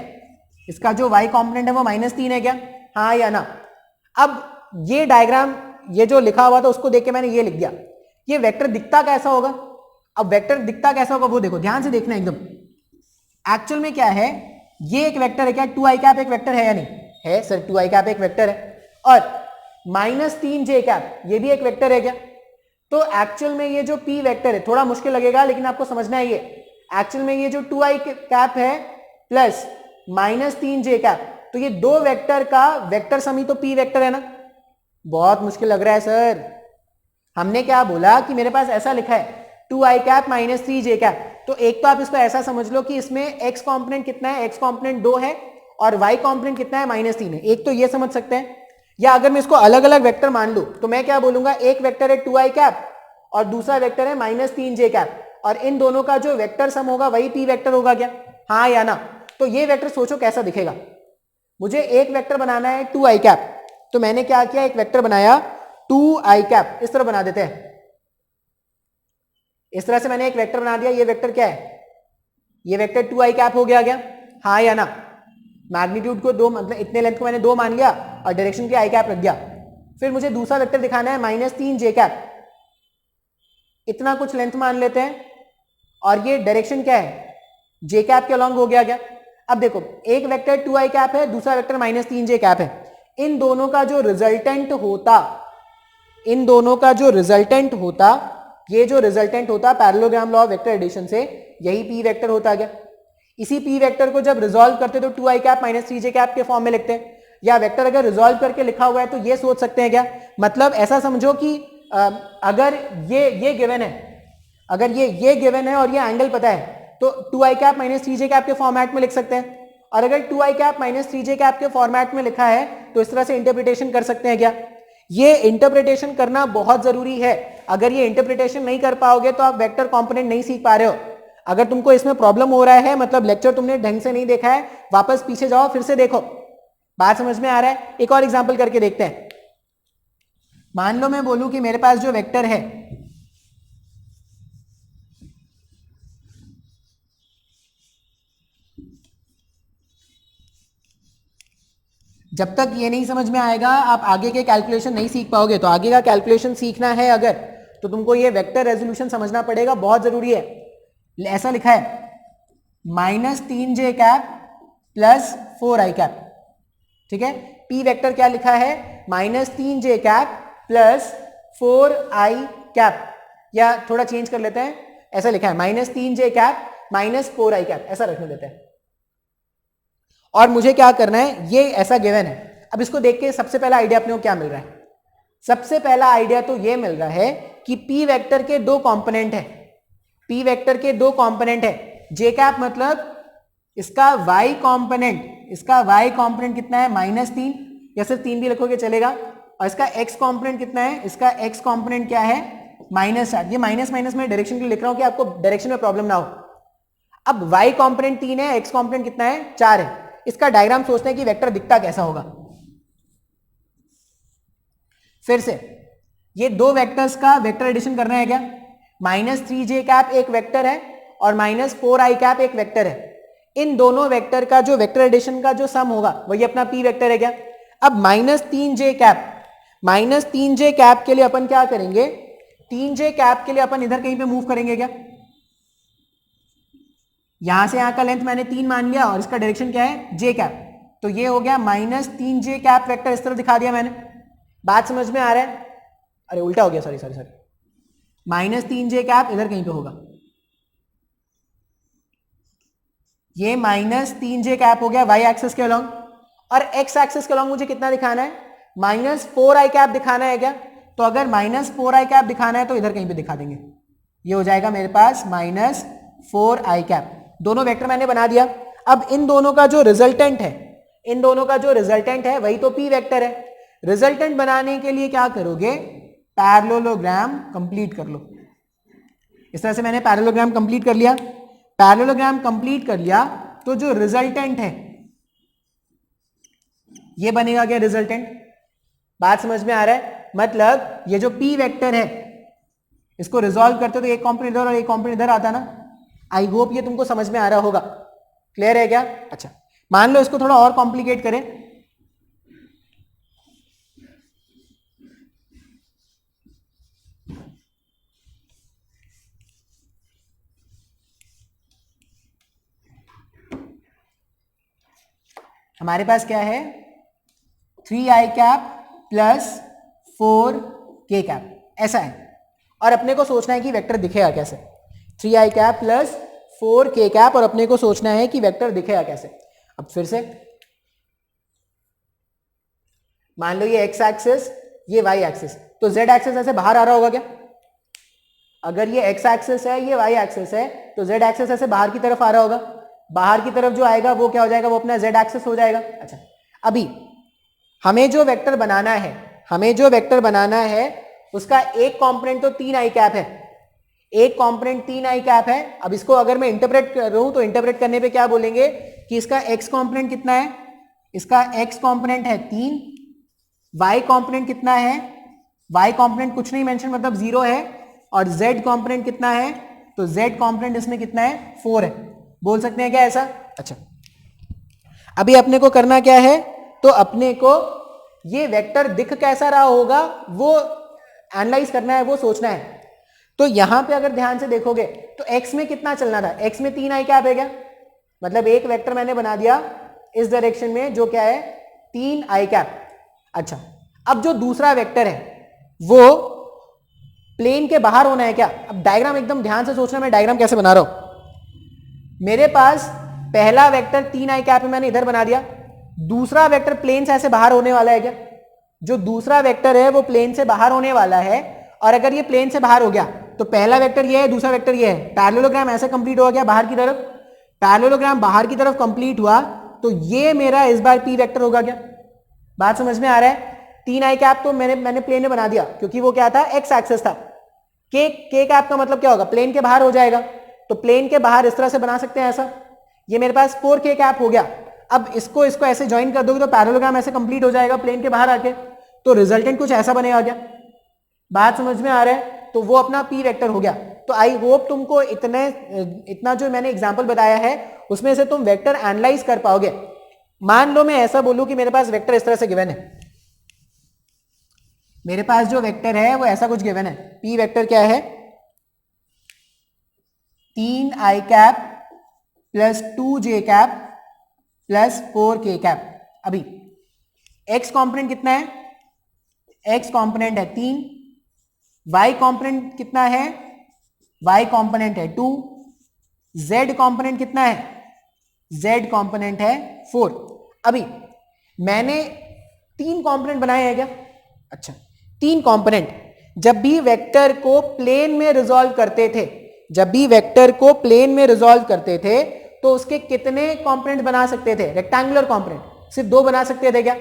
इसका जो वाई कंपोनेंट है वो -3 है क्या, हाँ या ना। अब ये डायग्राम, ये जो लिखा हुआ था उसको देख के मैंने ये लिख दिया, ये वेक्टर दिखता कैसा होगा। अब वेक्टर दिखता कैसा होगा वो देखो, ध्यान से देखना एकदम। एक्चुअल में क्या है, ये एक वेक्टर है क्या, 2 आई कैप एक वेक्टर है या नहीं है, सर 2 आई कैप एक वेक्टर है, और -3 जे कैप ये भी एक वेक्टर है क्या। तो एक्चुअल में ये जो पी वेक्टर है, थोड़ा मुश्किल लगेगा लेकिन आपको समझना है, ये एक्चुअल में ये जो 2 आई कैप है प्लस -3j कैप, तो ये दो वेक्टर का वेक्टर सम ही तो p वेक्टर है ना। बहुत मुश्किल लग रहा है सर। हमने क्या बोला कि मेरे पास ऐसा लिखा है 2i कैप -3j कैप, तो एक तो आप इसको ऐसा समझ लो कि इसमें x कॉम्पोनेंट कितना है, x कॉम्पोनेंट 2 है और y कॉम्पोनेंट कितना है -3 है। एक तो ये समझ सकते हैं, या अगर मैं इसको अलग अलग वेक्टर मान लूं तो मैं क्या बोलूंगा, एक वेक्टर है 2i कैप और दूसरा वेक्टर है -3j कैप, और इन दोनों का जो वेक्टर सम होगा वही p वेक्टर होगा क्या, हाँ या ना। तो ये वेक्टर सोचो कैसा दिखेगा। मुझे एक वेक्टर बनाना है 2i कैप, तो मैंने क्या किया, एक वेक्टर बनाया 2i कैप, इस तरह बना देते हैं। इस तरह से मैंने एक वेक्टर बना दिया, ये वेक्टर क्या है, ये वेक्टर 2i कैप हो गया क्या, हाँ या ना। मैग्नीट्यूड को 2 मतलब इतने लेंथ को मैंने 2 मान लिया और डायरेक्शन की i कैप रख दिया। फिर मुझे दूसरा वेक्टर दिखाना है -3j कैप, इतना कुछ लेंथ मान लेते हैं और ये डायरेक्शन क्या है, j कैप के अलॉन्ग हो गया क्या। अब देखो एक वेक्टर 2i कैप है, दूसरा वेक्टर -3j कैप है, इन दोनों का जो रिजल्टेंट होता, इन दोनों का जो रिजल्टेंट होता, ये जो रिजल्टेंट होता parallelogram law of vector addition से, यही p वेक्टर होता गया। इसी p वेक्टर को जब रिजॉल्व करते तो 2i कैप -3j कैप के फॉर्म में लिखते हैं, या वेक्टर अगर रिजॉल्व करके लिखा हुआ है तो ये सोच सकते हैं क्या, मतलब ऐसा समझो कि अगर ये गिवन है, अगर ये गिवन है और ये एंगल पता है तो 2i कैप -3j कैप के फॉर्मेट में लिख सकते हैं, और अगर 2i कैप -3j कैप के फॉर्मेट में लिखा है तो इस तरह से इंटरप्रिटेशन कर सकते हैं क्या। ये इंटरप्रिटेशन करना बहुत जरूरी है, अगर ये इंटरप्रिटेशन नहीं कर पाओगे तो आप वेक्टर कंपोनेंट नहीं सीख पा रहे हो। अगर तुमको इसमें प्रॉब्लम हो रहा है, मतलब लेक्चर तुमने ढंग से नहीं देखा है, वापस पीछे जाओ फिर से देखो, बात समझ में आ रहा है। एक और एग्जांपल करके देखते हैं। मान लो मैं बोलूं कि मेरे पास जो वेक्टर है जब तक ये नहीं समझ में आएगा आप आगे के कैलकुलेशन नहीं सीख पाओगे। तो आगे का कैलकुलेशन सीखना है अगर, तो तुमको ये वेक्टर रेजोल्यूशन समझना पड़ेगा, बहुत जरूरी है। ऐसा लिखा है -3j कैप +4i कैप, ठीक है। p वेक्टर क्या लिखा है, -3j कैप +4i कैप, या थोड़ा चेंज कर लेते हैं, ऐसा लिखा है -3j कैप -4i कैप, ऐसा रखने देते हैं। और मुझे क्या करना है, ये ऐसा गिवन है। अब इसको देख के सबसे पहला आइडिया अपने को क्या मिल रहा है, सबसे पहला आइडिया तो ये मिल रहा है कि p वेक्टर के दो कंपोनेंट है, p वेक्टर के दो कंपोनेंट है। j कैप मतलब इसका y कंपोनेंट, इसका y कंपोनेंट कितना है -3, या सिर्फ 3 भी लिखोगे चलेगा, और इसका x कंपोनेंट कितना है, इसका x कंपोनेंट क्या है -8। ये माइनस माइनस में डायरेक्शन के लिए लिख रहा हूं कि आपको डायरेक्शन में प्रॉब्लम ना हो। अब y कंपोनेंट 3 है, x कंपोनेंट कितना है 4 है। इसका डायग्राम सोचते हैं कि वेक्टर दिखता कैसा होगा। फिर से ये दो वेक्टर्स का वेक्टर एडिशन करना है क्या, -3j कैप एक वेक्टर है और -4i कैप एक वेक्टर है। इन दोनों वेक्टर का जो वेक्टर एडिशन का जो सम होगा वही अपना p वेक्टर है क्या। अब -3j कैप के लिए अपन क्या करेंगे, 3j कैप के लिए अपन इधर कहीं पे मूव करेंगे क्या, यहां से यहां का लेंथ मैंने 3 मान लिया और इसका डायरेक्शन क्या है j कैप, तो ये हो गया -3j कैप वेक्टर, इस तरह दिखा दिया मैंने। बात समझ में आ रहा है, अरे उल्टा हो गया, सॉरी -3j कैप इधर कहीं पे होगा, ये -3j कैप हो गया y एक्सिस के अलॉन्ग, और x एक्सिस के अलॉन्ग मुझे कितना दिखाना है, -4i कैप दिखाना है क्या। तो अगर -4i कैप दिखाना है तो इधर कहीं पे दिखा देंगे, ये हो जाएगा मेरे पास -4i कैप। दोनों वेक्टर मैंने बना दिया। अब इन दोनों का जो रिजल्टेंट है, इन दोनों का जो रिजल्टेंट है वही तो p वेक्टर है। रिजल्टेंट बनाने के लिए क्या करोगे, पैरेललोग्राम कंप्लीट कर लो। इस तरह से मैंने पैरेललोग्राम कंप्लीट कर लिया। पैरेललोग्राम कंप्लीट कर लिया तो जो रिजल्टेंट है ये बनेगा क्या, रिजल्टेंट। बात समझ में आ रहा है, मतलब ये जो p वेक्टर है इसको रिजॉल्व करते तो एक कॉम्पोनेंट इधर और एक कॉम्पोनेंट इधर आता ना। आई होप ये तुमको समझ में आ रहा होगा, क्लियर है क्या। अच्छा, मान लो इसको थोड़ा और कॉम्प्लिकेट करें। हमारे पास क्या है, 3i कैप +4k कैप, ऐसा है। और अपने को सोचना है कि वेक्टर दिखेगा कैसे, 3i कैप +4k कैप, और अपने को सोचना है कि वेक्टर दिखेगा कैसे। अब फिर से मान लो ये एक्स एक्सिस, ये वाई एक्सिस, तो जेड एक्सिस ऐसे बाहर आ रहा होगा क्या? अगर ये एक्स एक्सिस है, ये वाई एक्सिस है, तो जेड एक्सिस ऐसे बाहर की तरफ आ रहा होगा। बाहर की तरफ जो आएगा वो क्या हो जाएगा? वो अपना जेड एक्सिस हो जाएगा। अच्छा, अभी हमें जो वेक्टर बनाना है, उसका एक कंपोनेंट तो 3 आई कैप है, एक कंपोनेंट 3 आई कैप है। अब इसको अगर मैं इंटरप्रेट कर रहा हूं तो इंटरप्रेट करने पे क्या बोलेंगे कि इसका एक्स कंपोनेंट कितना है? इसका एक्स कंपोनेंट है 3, वाई कंपोनेंट कितना है? वाई कंपोनेंट कुछ नहीं मेंशन, मतलब 0 है, और जेड कंपोनेंट कितना है? तो जेड कंपोनेंट इसमें कितना है? 4 है। बोल सकते हैं क्या ऐसा? अच्छा, अभी अपने को करना क्या है? तो अपने को ये वेक्टर दिख कैसा रहा होगा वो एनालाइज करना है, वो सोचना है। तो यहां पे अगर ध्यान से देखोगे तो x में कितना चलना था? x में 3 आई कैप है क्या? मतलब एक वेक्टर मैंने बना दिया इस डायरेक्शन में जो क्या है? 3 आई कैप। अच्छा, अब जो दूसरा वेक्टर है वो प्लेन के बाहर होना है क्या? अब डायग्राम एकदम ध्यान से सोचना, मैं डायग्राम कैसे बना रहा हूं। मेरे पास पहला वेक्टर 3 आई कैप मैंने इधर बना दिया, दूसरा वेक्टर प्लेन से ऐसे बाहर होने वाला है क्या? जो दूसरा वेक्टर है वो प्लेन से बाहर होने वाला है, और अगर ये प्लेन से बाहर हो गया तो पहला वेक्टर ये है, दूसरा वेक्टर ये है, पैरेललोग्राम ऐसे कंप्लीट हो गया बाहर की तरफ, पैरेललोग्राम बाहर की तरफ कंप्लीट हुआ, तो ये मेरा इस बार पी वेक्टर होगा क्या? बात समझ में आ रहा है? 3 आई कैप तो मैंने प्लेन में बना दिया क्योंकि वो क्या था? एक्स एक्सिस था। के कैप का मतलब क्या होगा? प्लेन के बाहर हो जाएगा, तो प्लेन के बाहर इस तरह से बना सकते हैं ऐसा। ये मेरे पास 4 के कैप हो गया। अब इसको ऐसे ज्वाइन कर दोगे तो पैरेललोग्राम ऐसे कंप्लीट हो जाएगा प्लेन के बाहर आके, तो रिजल्टेंट कुछ ऐसा बनेगा क्या? बात समझ में आ रहा है? तो वो अपना पी वेक्टर हो गया। तो आई होप तुमको इतना जो मैंने एग्जांपल बताया है उसमें से तुम वेक्टर एनालाइज कर पाओगे। मान लो मैं ऐसा बोलूं कि मेरे पास वेक्टर इस तरह से गिवन है, मेरे पास जो वेक्टर है वो ऐसा कुछ गिवन है, पी वेक्टर क्या है? 3 आई कैप प्लस 2 जे कैप प्लस 4 के कैप। अभी एक्स कॉम्पोनेंट कितना है? एक्स कॉम्पोनेंट है 3, वाई कॉम्पोनेंट कितना है? वाई कॉम्पोनेंट है 2, जेड कॉम्पोनेंट कितना है? जेड कॉम्पोनेंट है 4। अभी मैंने 3 कॉम्पोनेंट बनाए हैं क्या? अच्छा, 3 कॉम्पोनेंट। जब भी वेक्टर को प्लेन में रिजॉल्व करते थे, तो उसके कितने कंपोनेंट बना सकते थे? रेक्टेंगुलर कंपोनेंट सिर्फ 2 बना सकते थे क्या?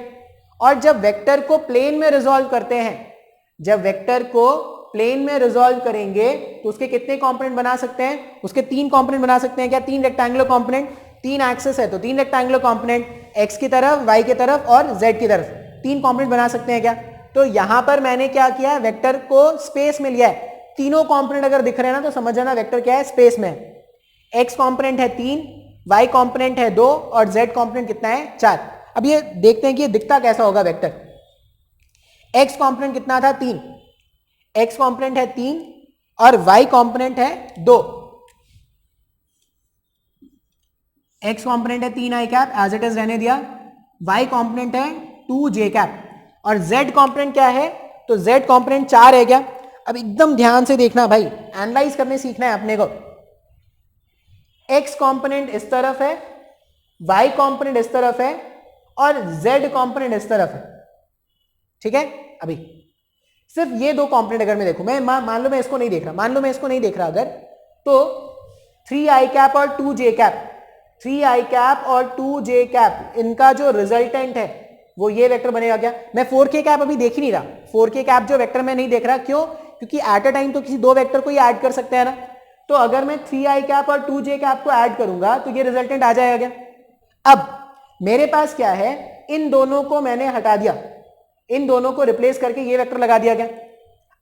और जब वेक्टर को प्लेन में रिजॉल्व करते हैं, जब वेक्टर को प्लेन में रिजॉल्व करेंगे तो उसके कितने कंपोनेंट बना सकते हैं? उसके 3 कंपोनेंट बना सकते हैं क्या? 3 रेक्टेंगुलर कंपोनेंट, 3 एक्सिस है तो 3 रेक्टेंगुलर कंपोनेंट, एक्स की तरफ, वाई की तरफ और जेड की तरफ 3 कंपोनेंट बना सकते हैं क्या? तो यहां पर मैंने क्या किया? वेक्टर को स्पेस में लिया है। तीनों कंपोनेंट अगर दिख रहे हैं ना तो समझ जाना वेक्टर क्या है? स्पेस में। एक्स कंपोनेंट है 3, वाई कंपोनेंट है 2 और जेड कंपोनेंट कितना है? 4। अब ये देखते हैं कि ये दिखता कैसा होगा वेक्टर। एक्स कंपोनेंट कितना था? 3, एक्स कंपोनेंट है 3 और वाई कंपोनेंट है 2। एक्स कंपोनेंट है 3 आई कैप, एज इट इज रहने दिया। वाई कंपोनेंट है 2 जे कैप और जेड कंपोनेंट क्या है? तो जेड कंपोनेंट 4 है क्या? अब एकदम ध्यान से देखना भाई, एनालाइज करने सीखना है अपने को। एक्स कंपोनेंट इस तरफ है, वाई कंपोनेंट इस तरफ है और जेड कंपोनेंट इस तरफ है, ठीक है? अभी सिर्फ ये 2 कंपोनेंट अगर मैं देखूं, मैं मान लो मैं इसको नहीं देख रहा, अगर तो 3 आई कैप और 2 जे कैप, 3 आई कैप और 2 जे कैप, इनका जो रिजल्टेंट है वो ये वेक्टर बनेगा क्या? मैं 4 के कैप अभी देख ही नहीं रहा, 4 के कैप जो वेक्टर मैं नहीं देख रहा, क्यों? क्योंकि एट अ टाइम तो किसी 2 वेक्टर को ही ऐड कर सकते हैं ना। तो अगर मैं 3 आई कैप और 2 जे कैप को ऐड करूंगा तो ये रिजल्टेंट आ जाएगा क्या? अब मेरे पास क्या है? इन दोनों को मैंने हटा दिया, इन दोनों को रिप्लेस करके ये वेक्टर लगा दिया गया।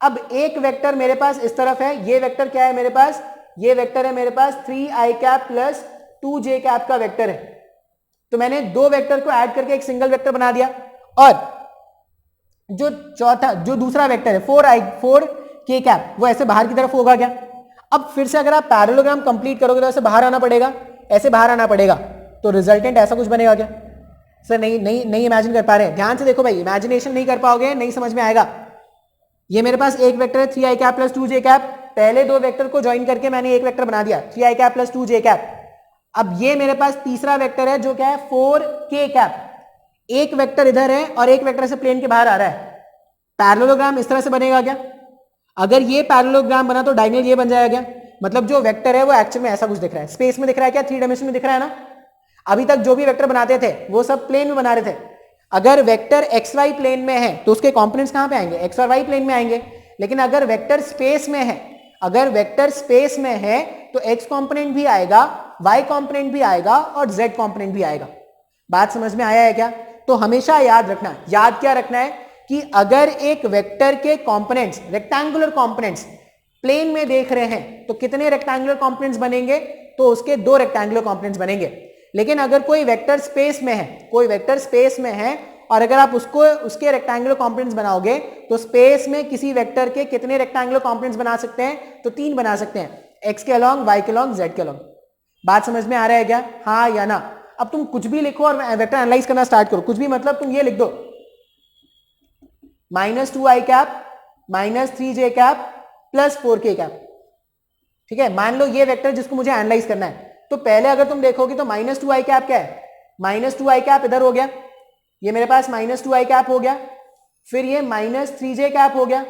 अब एक वेक्टर मेरे पास इस तरफ है, ये वेक्टर क्या है मेरे पास? ये वेक्टर है मेरे पास 3 आई कैप प्लस 2 जे कैप का वेक्टर है। तो मैंने 2 वेक्टर को ऐड करके एक सिंगल वेक्टर बना दिया। और जो दूसरा वेक्टर है 4 के कैप, वो ऐसे बाहर की तरफ होगा क्या? अब फिर से अगर आप पैरेललोग्राम कंप्लीट करोगे तो ऐसे बाहर आना पड़ेगा, ऐसे बाहर आना पड़ेगा, तो रिजल्टेंट ऐसा कुछ बनेगा क्या? सर नहीं इमेजिन कर पा रहे हैं, ध्यान से देखो भाई, इमेजिनेशन नहीं कर पाओगे, नहीं समझ में आएगा। ये मेरे पास एक वेक्टर है 3 आई कैप प्लस 2 जे कैप, पहले 2 वेक्टर को ज्वाइन करके मैंने एक वेक्टर बना दिया 3 आई कैप प्लस 2 जे कैप। अब ये मेरे पास तीसरा वेक्टर है जो क्या है 4k कैप, एक वेक्टर इधर है और एक वेक्टर से प्लेन के बाहर आ रहा है। पैरेललोग्राम इस तरह से बनेगा क्या? अगर ये पैरेललोग्राम बना तो डायगोनल ये बन जाएगा क्या? मतलब जो वेक्टर है वो एक्चुअल में ऐसा कुछ दिख रहा है, स्पेस में दिख रहा है क्या? 3 डायमेंशन में दिख रहा है ना। अभी तक जो भी वेक्टर बनाते थे वो सब प्लेन में बना रहे थे। अगर वेक्टर एक्स वाई प्लेन में है तो उसके कंपोनेंट्स कहां पे आएंगे? एक्स और वाई प्लेन में आएंगे। लेकिन अगर वेक्टर स्पेस में है, अगर वेक्टर स्पेस में है तो एक्स कंपोनेंट भी आएगा, वाई कंपोनेंट भी आएगा और जेड कंपोनेंट भी आएगा। बात समझ में आया है क्या? तो हमेशा याद रखना, याद क्या रखना है कि अगर एक वेक्टर के कंपोनेंट्स, रेक्टेंगुलर कंपोनेंट्स प्लेन में देख रहे हैं तो कितने रेक्टेंगुलर कंपोनेंट्स बनेंगे? तो उसके 2 रेक्टेंगुलर कंपोनेंट्स बनेंगे। लेकिन अगर कोई वेक्टर स्पेस में है, कोई वेक्टर स्पेस में है और अगर आप उसको उसके रेक्टेंगुलर कंपोनेंट्स बनाओगे तो स्पेस में किसी वेक्टर के कितने रेक्टेंगुलर कंपोनेंट्स बना सकते हैं? तो 3 बना सकते हैं, एक्स के अलोंग, वाई के अलोंग, जेड के अलोंग। बात समझ में आ रहा है क्या? हाँ या ना? अब तुम कुछ भी लिखो और वेक्टर एनालाइज करना स्टार्ट करो। कुछ भी मतलब तुम ये लिख दो -2i cap -3j cap +4k cap. ठीक है, मान लो ये वेक्टर जिसको मुझे एनालाइज करना है, तो पहले अगर तुम देखोगे तो -2i कैप क्या है? -2i कैप इधर हो गया, ये मेरे पास -2i कैप हो गया, फिर ये -3j कैप हो गया।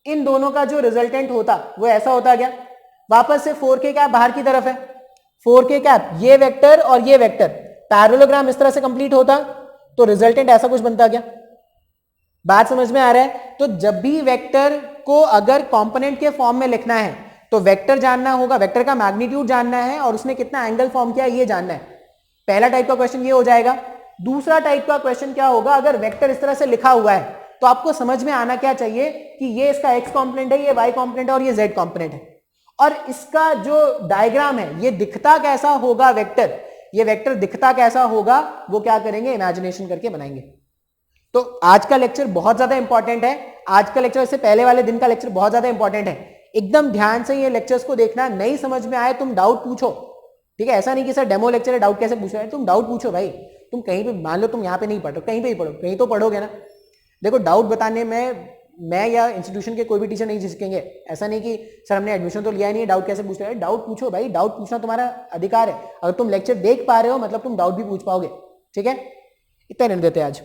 इन दोनों का जो रिजल्टेंट होता वो ऐसा होता गया। वापस से 4k कैप बाहर की तरफ है, 4k कैप ये वेक्टर और ये वेक्टर, पैरेललोग्राम इस तरह से कंप्लीट होता तो रिजल्टेंट ऐसा कुछ बनता क्या? बात समझ में आ रहा है? तो जब भी वेक्टर को अगर कंपोनेंट के फॉर्म में लिखना है तो वेक्टर जानना होगा, वेक्टर का मैग्नीट्यूड जानना है और उसने कितना एंगल फॉर्म किया ये जानना है। पहला टाइप का क्वेश्चन ये हो जाएगा। दूसरा टाइप का क्वेश्चन क्या होगा? अगर वेक्टर इस तरह से लिखा हुआ है तो आपको समझ में आना क्या चाहिए कि ये इसका एक्स कंपोनेंट है, ये वाई कंपोनेंट है और ये जेड कंपोनेंट है, और इसका जो डायग्राम है ये दिखता कैसा होगा वेक्टर, ये वेक्टर दिखता कैसा होगा वो क्या करेंगे? इमेजिनेशन करके बनाएंगे। तो आज का लेक्चर बहुत ज्यादा इंपॉर्टेंट है। आज का लेक्चर इससे पहले वाले दिन का लेक्चर बहुत ज्यादा इंपॉर्टेंट है। एकदम ध्यान से ये लेक्चर्स को देखना, नहीं समझ में आए तुम डाउट पूछो। ठीक है, ऐसा नहीं कि सर डेमो लेक्चर है डाउट कैसे पूछ रहे हैं, तुम डाउट पूछो भाई। तुम कहीं भी, मान लो तुम यहाँ पे नहीं पढ़ रहे, कहीं पे ही पढ़ो, कहीं तो पढ़ोगे ना। देखो डाउट बताने में मैं या इंस्टीट्यूशन के कोई भी टीचर नहीं झिझकेंगे। ऐसा नहीं कि सर हमने एडमिशन तो लिया ही नहीं है, डाउट कैसे पूछ रहे हैं। डाउट पूछो भाई, डाउट पूछना तुम्हारा अधिकार है। अगर तुम लेक्चर देख पा रहे हो मतलब तुम डाउट भी पूछ पाओगे। ठीक है, इतना रहने देते आज।